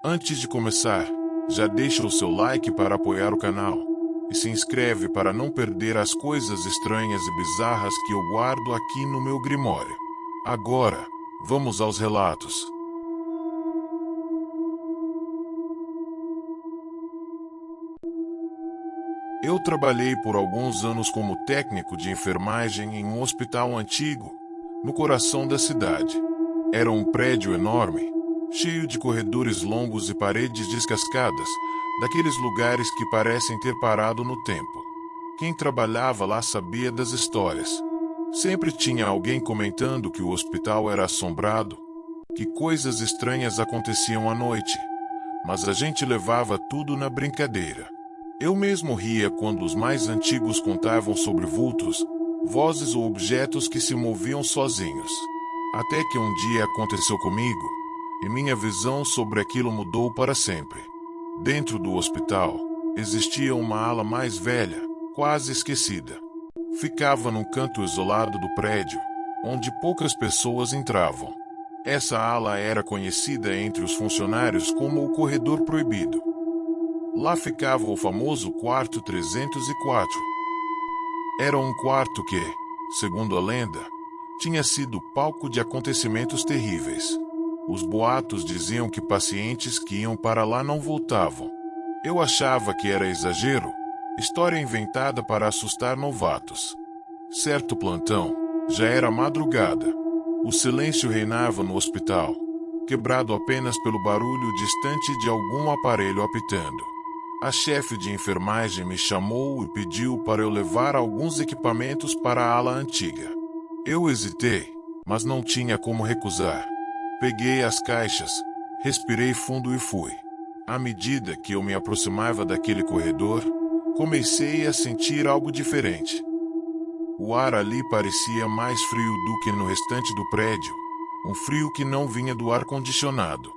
Antes de começar, já deixa o seu like para apoiar o canal e se inscreve para não perder as coisas estranhas e bizarras que eu guardo aqui no meu Grimório. Agora, vamos aos relatos. Eu trabalhei por alguns anos como técnico de enfermagem em um hospital antigo, no coração da cidade. Era um prédio enorme, cheio de corredores longos e paredes descascadas, daqueles lugares que parecem ter parado no tempo. Quem trabalhava lá sabia das histórias. Sempre tinha alguém comentando que o hospital era assombrado, que coisas estranhas aconteciam à noite, mas a gente levava tudo na brincadeira. Eu mesmo ria quando os mais antigos contavam sobre vultos, vozes ou objetos que se moviam sozinhos. Até que um dia aconteceu comigo, e minha visão sobre aquilo mudou para sempre. Dentro do hospital, existia uma ala mais velha, quase esquecida. Ficava num canto isolado do prédio, onde poucas pessoas entravam. Essa ala era conhecida entre os funcionários como o corredor proibido. Lá ficava o famoso quarto 304. Era um quarto que, segundo a lenda, tinha sido palco de acontecimentos terríveis. Os boatos diziam que pacientes que iam para lá não voltavam. Eu achava que era exagero, história inventada para assustar novatos. Certo plantão, já era madrugada. O silêncio reinava no hospital, quebrado apenas pelo barulho distante de algum aparelho apitando. A chefe de enfermagem me chamou e pediu para eu levar alguns equipamentos para a ala antiga. Eu hesitei, mas não tinha como recusar. Peguei as caixas, respirei fundo e fui. À medida que eu me aproximava daquele corredor, comecei a sentir algo diferente. O ar ali parecia mais frio do que no restante do prédio, um frio que não vinha do ar-condicionado.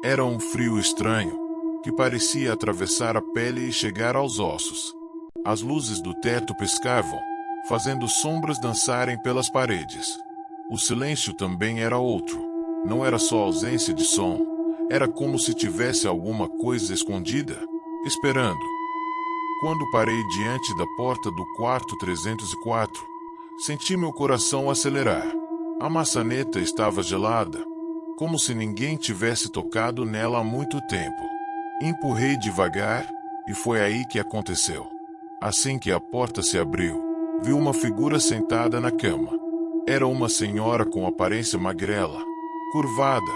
Era um frio estranho, que parecia atravessar a pele e chegar aos ossos. As luzes do teto piscavam, fazendo sombras dançarem pelas paredes. O silêncio também era outro. Não era só ausência de som, era como se tivesse alguma coisa escondida, esperando. Quando parei diante da porta do quarto 304, senti meu coração acelerar. A maçaneta estava gelada, como se ninguém tivesse tocado nela há muito tempo. Empurrei devagar, e foi aí que aconteceu. Assim que a porta se abriu, vi uma figura sentada na cama. Era uma senhora com aparência magrela, curvada,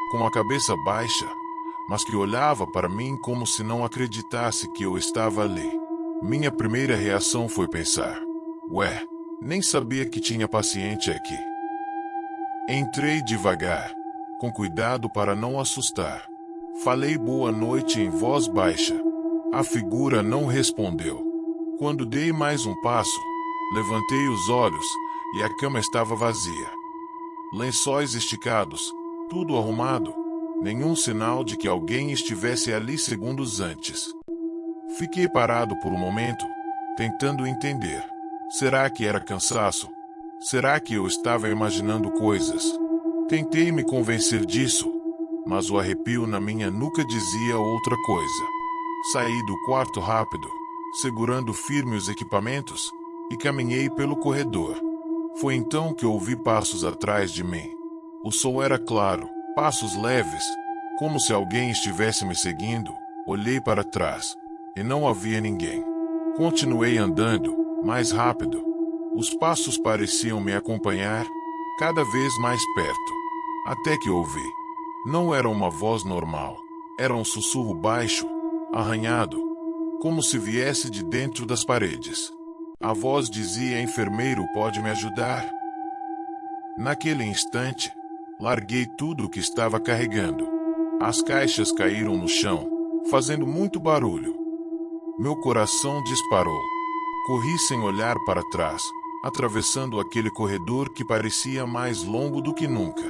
com a cabeça baixa, mas que olhava para mim como se não acreditasse que eu estava ali. Minha primeira reação foi pensar: ué, nem sabia que tinha paciente aqui. Entrei devagar, com cuidado para não assustar. Falei boa noite em voz baixa. A figura não respondeu. Quando dei mais um passo, levantei os olhos e a cama estava vazia. Lençóis esticados, tudo arrumado, nenhum sinal de que alguém estivesse ali segundos antes. Fiquei parado por um momento, tentando entender. Será que era cansaço? Será que eu estava imaginando coisas? Tentei me convencer disso, mas o arrepio na minha nuca dizia outra coisa. Saí do quarto rápido, segurando firme os equipamentos, e caminhei pelo corredor. Foi então que ouvi passos atrás de mim. O som era claro, passos leves, como se alguém estivesse me seguindo. Olhei para trás, e não havia ninguém. Continuei andando, mais rápido. Os passos pareciam me acompanhar, cada vez mais perto. Até que ouvi. Não era uma voz normal. Era um sussurro baixo, arranhado, como se viesse de dentro das paredes. A voz dizia: enfermeiro, pode me ajudar? Naquele instante, larguei tudo o que estava carregando. As caixas caíram no chão, fazendo muito barulho. Meu coração disparou. Corri sem olhar para trás, atravessando aquele corredor que parecia mais longo do que nunca.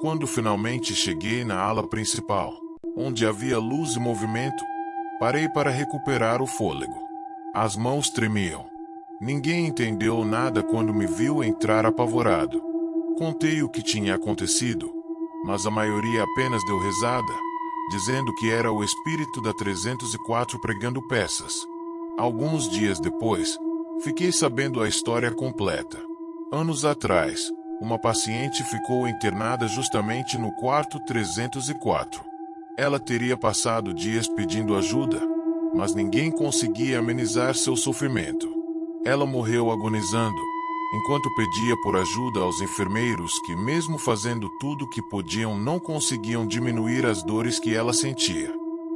Quando finalmente cheguei na ala principal, onde havia luz e movimento, parei para recuperar o fôlego. As mãos tremiam. Ninguém entendeu nada quando me viu entrar apavorado. Contei o que tinha acontecido, mas a maioria apenas deu risada, dizendo que era o espírito da 304 pregando peças. Alguns dias depois, fiquei sabendo a história completa. Anos atrás, uma paciente ficou internada justamente no quarto 304. Ela teria passado dias pedindo ajuda, mas ninguém conseguia amenizar seu sofrimento. Ela morreu agonizando, enquanto pedia por ajuda aos enfermeiros que, mesmo fazendo tudo o que podiam, não conseguiam diminuir as dores que ela sentia.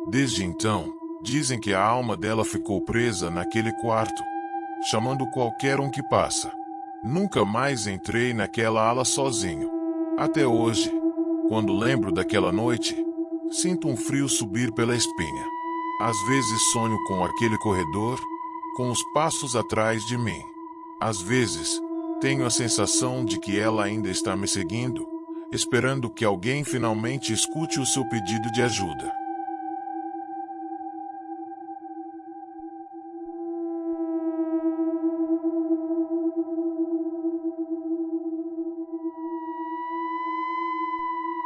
Desde então, dizem que a alma dela ficou presa naquele quarto, chamando qualquer um que passa. Nunca mais entrei naquela ala sozinho. Até hoje, quando lembro daquela noite, sinto um frio subir pela espinha. Às vezes sonho com aquele corredor, com os passos atrás de mim. Às vezes, tenho a sensação de que ela ainda está me seguindo, esperando que alguém finalmente escute o seu pedido de ajuda.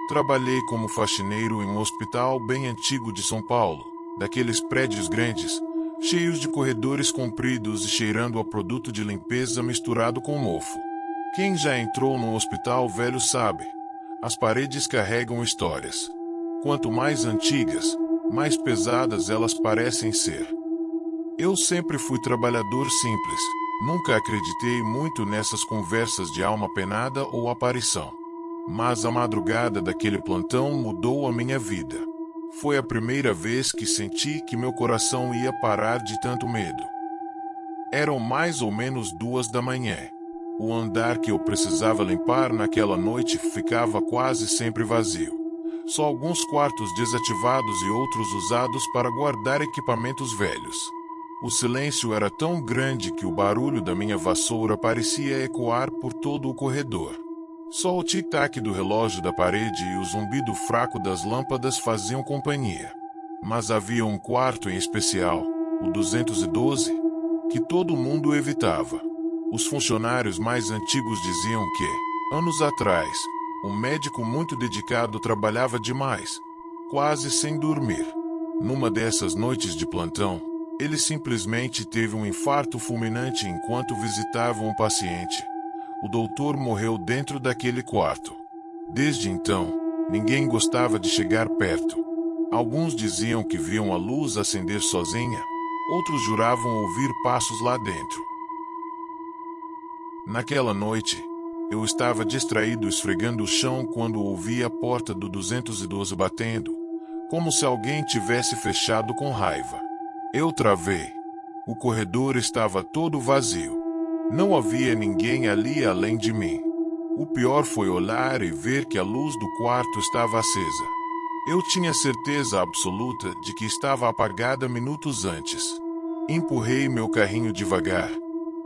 Trabalhei como faxineiro em um hospital bem antigo de São Paulo, daqueles prédios grandes, cheios de corredores compridos e cheirando a produto de limpeza misturado com mofo. Quem já entrou num hospital velho sabe, as paredes carregam histórias. Quanto mais antigas, mais pesadas elas parecem ser. Eu sempre fui trabalhador simples, nunca acreditei muito nessas conversas de alma penada ou aparição. Mas a madrugada daquele plantão mudou a minha vida. Foi a primeira vez que senti que meu coração ia parar de tanto medo. Eram mais ou menos 2 da manhã. O andar que eu precisava limpar naquela noite ficava quase sempre vazio. Só alguns quartos desativados e outros usados para guardar equipamentos velhos. O silêncio era tão grande que o barulho da minha vassoura parecia ecoar por todo o corredor. Só o tic-tac do relógio da parede e o zumbido fraco das lâmpadas faziam companhia. Mas havia um quarto em especial, o 212, que todo mundo evitava. Os funcionários mais antigos diziam que, anos atrás, um médico muito dedicado trabalhava demais, quase sem dormir. Numa dessas noites de plantão, ele simplesmente teve um infarto fulminante enquanto visitava um paciente. O doutor morreu dentro daquele quarto. Desde então, ninguém gostava de chegar perto. Alguns diziam que viam a luz acender sozinha, outros juravam ouvir passos lá dentro. Naquela noite, eu estava distraído esfregando o chão quando ouvi a porta do 212 batendo, como se alguém tivesse fechado com raiva. Eu travei. O corredor estava todo vazio. Não havia ninguém ali além de mim. O pior foi olhar e ver que a luz do quarto estava acesa. Eu tinha certeza absoluta de que estava apagada minutos antes. Empurrei meu carrinho devagar,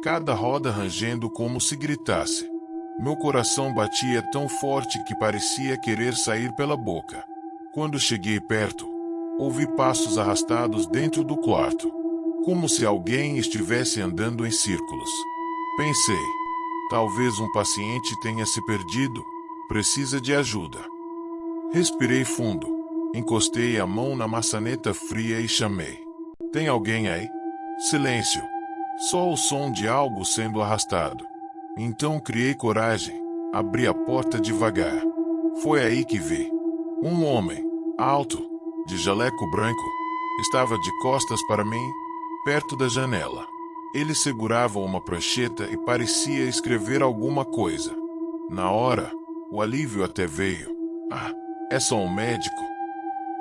cada roda rangendo como se gritasse. Meu coração batia tão forte que parecia querer sair pela boca. Quando cheguei perto, ouvi passos arrastados dentro do quarto, como se alguém estivesse andando em círculos. Pensei, talvez um paciente tenha se perdido, precisa de ajuda. Respirei fundo, encostei a mão na maçaneta fria e chamei. Tem alguém aí? Silêncio. Só o som de algo sendo arrastado. Então criei coragem, abri a porta devagar. Foi aí que vi. Um homem, alto, de jaleco branco, estava de costas para mim, perto da janela. Ele segurava uma prancheta e parecia escrever alguma coisa. Na hora, o alívio até veio. Ah, é só um médico?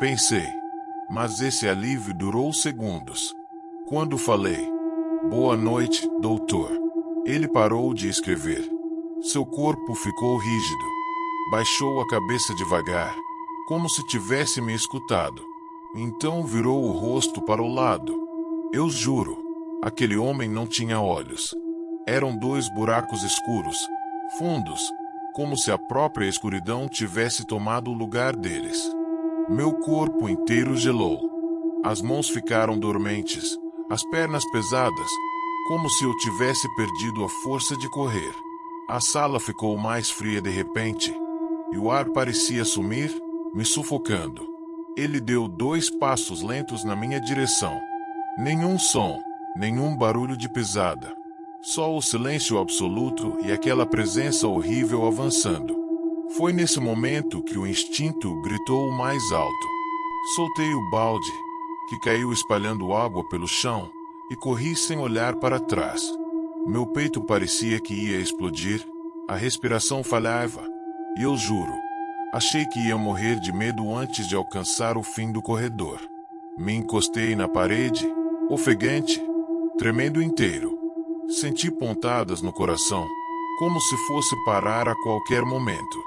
Pensei. Mas esse alívio durou segundos. Quando falei, boa noite, doutor, ele parou de escrever. Seu corpo ficou rígido. Baixou a cabeça devagar, como se tivesse me escutado. Então virou o rosto para o lado. Eu juro. Aquele homem não tinha olhos. Eram 2 buracos escuros, fundos, como se a própria escuridão tivesse tomado o lugar deles. Meu corpo inteiro gelou. As mãos ficaram dormentes, as pernas pesadas, como se eu tivesse perdido a força de correr. A sala ficou mais fria de repente, e o ar parecia sumir, me sufocando. Ele deu 2 passos lentos na minha direção. Nenhum som, nenhum barulho de pisada. Só o silêncio absoluto e aquela presença horrível avançando. Foi nesse momento que o instinto gritou mais alto. Soltei o balde, que caiu espalhando água pelo chão, e corri sem olhar para trás. Meu peito parecia que ia explodir, a respiração falhava, e eu juro, achei que ia morrer de medo antes de alcançar o fim do corredor. Me encostei na parede, ofegante, tremendo inteiro. Senti pontadas no coração, como se fosse parar a qualquer momento.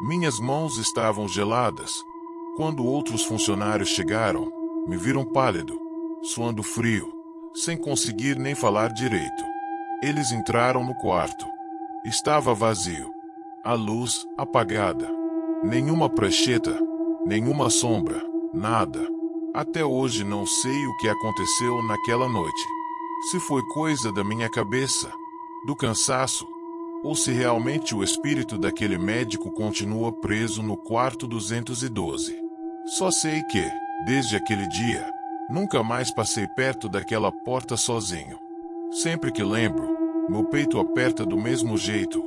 Minhas mãos estavam geladas. Quando outros funcionários chegaram, me viram pálido, suando frio, sem conseguir nem falar direito. Eles entraram no quarto. Estava vazio. A luz apagada. Nenhuma prancheta, nenhuma sombra, nada. Até hoje não sei o que aconteceu naquela noite. Se foi coisa da minha cabeça, do cansaço, ou se realmente o espírito daquele médico continua preso no quarto 212. Só sei que, desde aquele dia, nunca mais passei perto daquela porta sozinho. Sempre que lembro, meu peito aperta do mesmo jeito,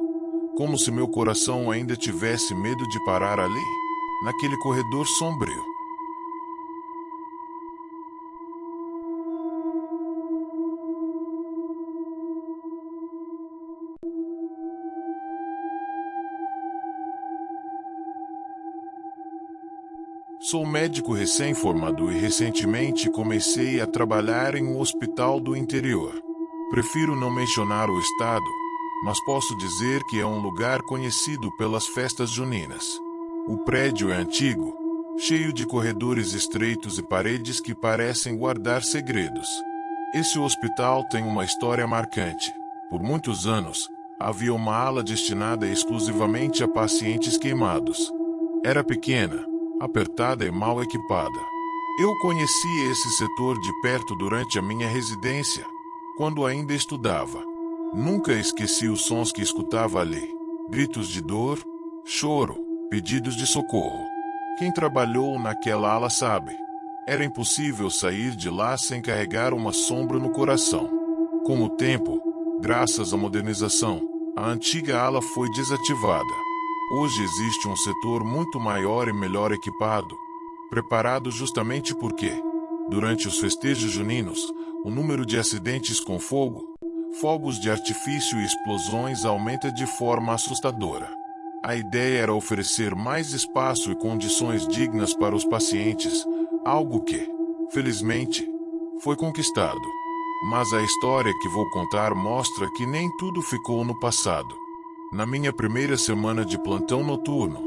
como se meu coração ainda tivesse medo de parar ali, naquele corredor sombrio. Sou médico recém-formado e recentemente comecei a trabalhar em um hospital do interior. Prefiro não mencionar o estado, mas posso dizer que é um lugar conhecido pelas festas juninas. O prédio é antigo, cheio de corredores estreitos e paredes que parecem guardar segredos. Esse hospital tem uma história marcante. Por muitos anos, havia uma ala destinada exclusivamente a pacientes queimados. Era pequena, apertada e mal equipada. Eu conheci esse setor de perto durante a minha residência, quando ainda estudava. Nunca esqueci os sons que escutava ali. Gritos de dor, choro, pedidos de socorro. Quem trabalhou naquela ala sabe. Era impossível sair de lá sem carregar uma sombra no coração. Com o tempo, graças à modernização, a antiga ala foi desativada. Hoje existe um setor muito maior e melhor equipado, preparado justamente porque, durante os festejos juninos, o número de acidentes com fogo, fogos de artifício e explosões aumenta de forma assustadora. A ideia era oferecer mais espaço e condições dignas para os pacientes, algo que, felizmente, foi conquistado. Mas a história que vou contar mostra que nem tudo ficou no passado. Na minha primeira semana de plantão noturno,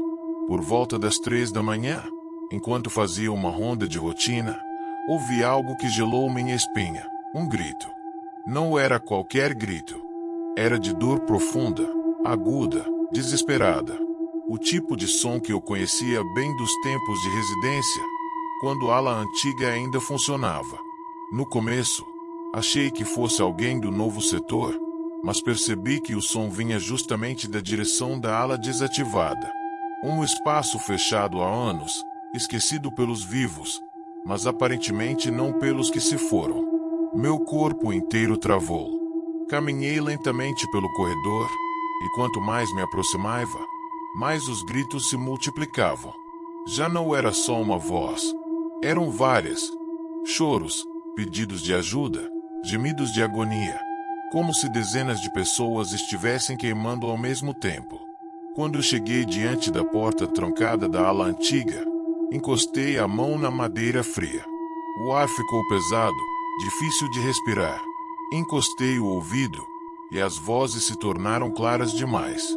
por volta das 3 da manhã, enquanto fazia uma ronda de rotina, ouvi algo que gelou minha espinha, um grito. Não era qualquer grito. Era de dor profunda, aguda, desesperada. O tipo de som que eu conhecia bem dos tempos de residência, quando a ala antiga ainda funcionava. No começo, achei que fosse alguém do novo setor, mas percebi que o som vinha justamente da direção da ala desativada. Um espaço fechado há anos, esquecido pelos vivos, mas aparentemente não pelos que se foram. Meu corpo inteiro travou. Caminhei lentamente pelo corredor, e quanto mais me aproximava, mais os gritos se multiplicavam. Já não era só uma voz. Eram várias. Choros, pedidos de ajuda, gemidos de agonia. Como se dezenas de pessoas estivessem queimando ao mesmo tempo. Quando cheguei diante da porta trancada da ala antiga, encostei a mão na madeira fria. O ar ficou pesado, difícil de respirar. Encostei o ouvido, e as vozes se tornaram claras demais.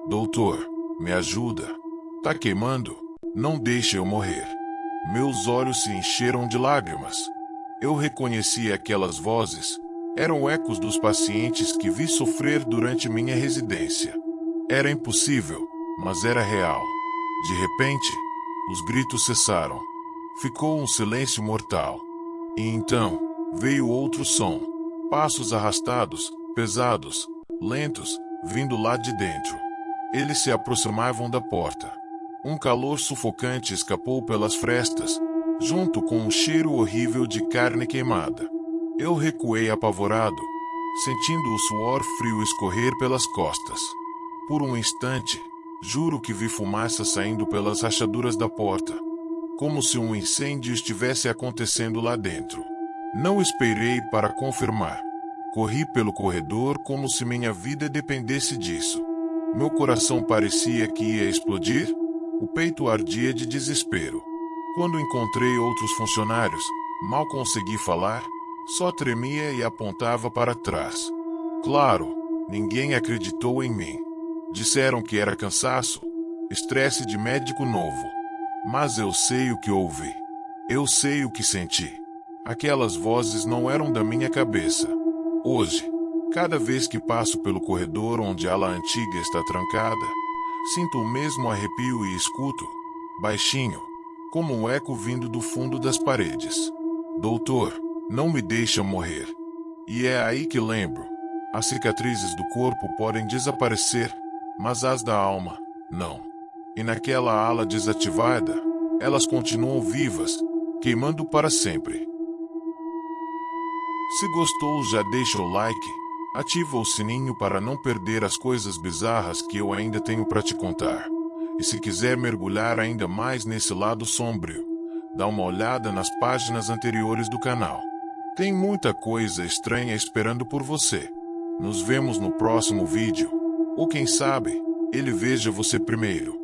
Doutor, me ajuda. Tá queimando? Não deixe eu morrer. Meus olhos se encheram de lágrimas. Eu reconheci aquelas vozes. Eram ecos dos pacientes que vi sofrer durante minha residência. Era impossível, mas era real. De repente, os gritos cessaram. Ficou um silêncio mortal. E então, veio outro som. Passos arrastados, pesados, lentos, vindo lá de dentro. Eles se aproximavam da porta. Um calor sufocante escapou pelas frestas, junto com um cheiro horrível de carne queimada. Eu recuei apavorado, sentindo o suor frio escorrer pelas costas. Por um instante, juro que vi fumaça saindo pelas rachaduras da porta, como se um incêndio estivesse acontecendo lá dentro. Não esperei para confirmar. Corri pelo corredor como se minha vida dependesse disso. Meu coração parecia que ia explodir, o peito ardia de desespero. Quando encontrei outros funcionários, mal consegui falar, só tremia e apontava para trás. Claro, ninguém acreditou em mim. Disseram que era cansaço, estresse de médico novo. Mas eu sei o que ouvi. Eu sei o que senti. Aquelas vozes não eram da minha cabeça. Hoje, cada vez que passo pelo corredor onde a ala antiga está trancada, sinto o mesmo arrepio e escuto, baixinho, como um eco vindo do fundo das paredes: Doutor, não me deixa morrer. E é aí que lembro: as cicatrizes do corpo podem desaparecer, mas as da alma, não. E naquela ala desativada, elas continuam vivas, queimando para sempre. Se gostou, já deixa o like, ativa o sininho para não perder as coisas bizarras que eu ainda tenho para te contar. E se quiser mergulhar ainda mais nesse lado sombrio, dá uma olhada nas páginas anteriores do canal. Tem muita coisa estranha esperando por você. Nos vemos no próximo vídeo. Ou quem sabe, ele veja você primeiro.